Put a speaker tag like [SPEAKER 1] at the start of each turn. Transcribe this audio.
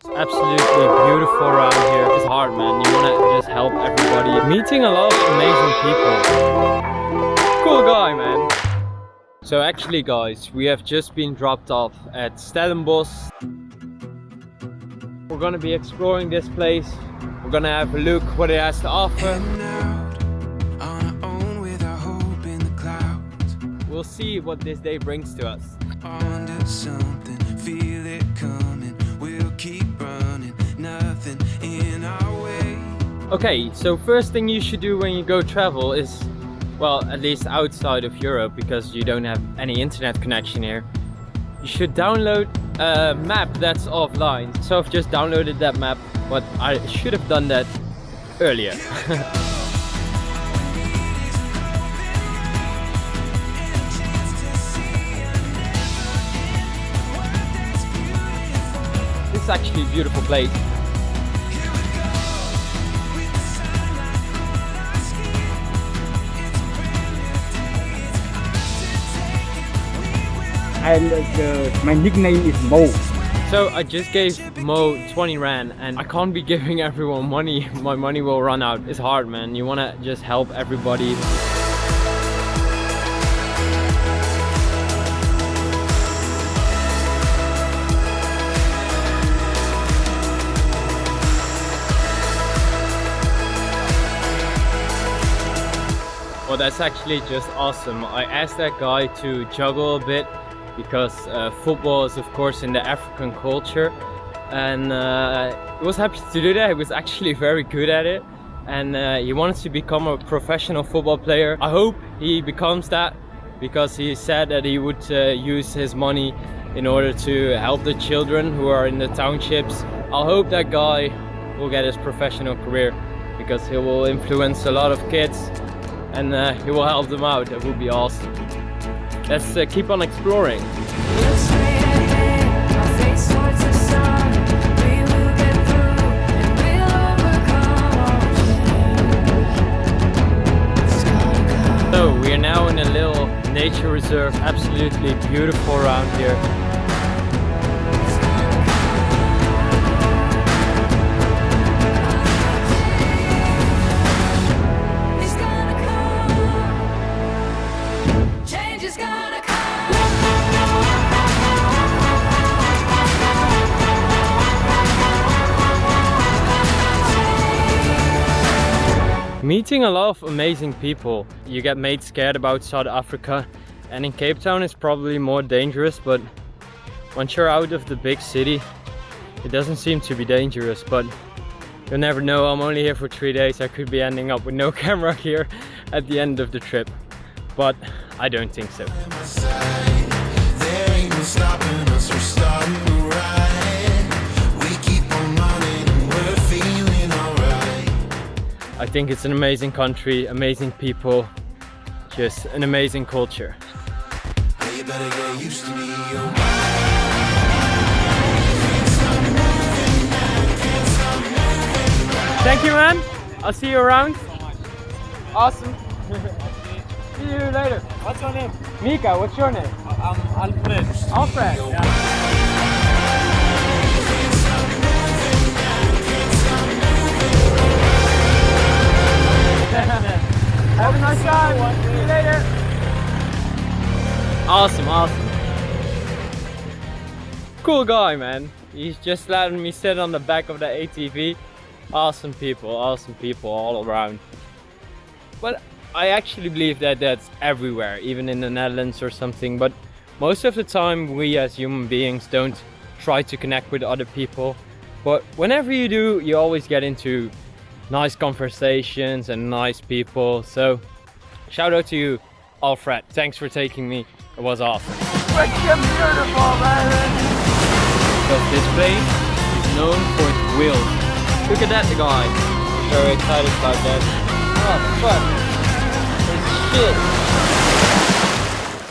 [SPEAKER 1] Absolutely beautiful around here. It's hard, man. You want to just help everybody. Meeting a lot of amazing people. Cool guy, man. So actually, guys, we have just been dropped off at Stellenbosch. We're gonna be exploring this place. We're gonna have a look what it has to offer. We'll see what this day brings to us. Okay, so first thing you should do when you go travel is, well, at least outside of Europe, because you don't have any internet connection here, you should download a map that's offline. So I've just downloaded that map, but I should have done that earlier. This is actually a beautiful place.
[SPEAKER 2] And my nickname is Mo.
[SPEAKER 1] So I just gave Mo 20 Rand and I can't be giving everyone money. My money will run out. It's hard, man. You want to just help everybody. Well, that's actually just awesome. I asked that guy to juggle a bit because football is of course in the African culture, and he was happy to do that. He was actually very good at it, and he wanted to become a professional football player. I hope he becomes that, because he said that he would use his money in order to help the children who are in the townships. I hope that guy will get his professional career, because he will influence a lot of kids and he will help them out. That would be awesome. Let's keep on exploring. So we are now in a little nature reserve. Absolutely beautiful around here. Meeting a lot of amazing people. You get made scared about South Africa, and in Cape Town it's probably more dangerous, but once you're out of the big city it doesn't seem to be dangerous. But you'll never know. I'm only here for 3 days. I could be ending up with no camera here at the end of the trip, but I don't think so. I think it's an amazing country, amazing people, just an amazing culture. Thank you, man. I'll see you around. Awesome. See you later.
[SPEAKER 3] What's your name?
[SPEAKER 1] Mika, what's your name?
[SPEAKER 3] I'm Alfred.
[SPEAKER 1] Alfred.
[SPEAKER 3] Yeah.
[SPEAKER 1] Have a nice time. See you later. Awesome, awesome. Cool guy, man. He's just letting me sit on the back of the ATV. Awesome people all around. But I actually believe that that's everywhere, even in the Netherlands or something. But most of the time we as human beings don't try to connect with other people. But whenever you do, you always get into nice conversations and nice people. So shout out to you, Alfred. Thanks for taking me. It was awesome.
[SPEAKER 3] Freaking beautiful, man.
[SPEAKER 1] Because this place is known for its wheels. Look at that guy. Very excited about that. Oh fuck. It's shit.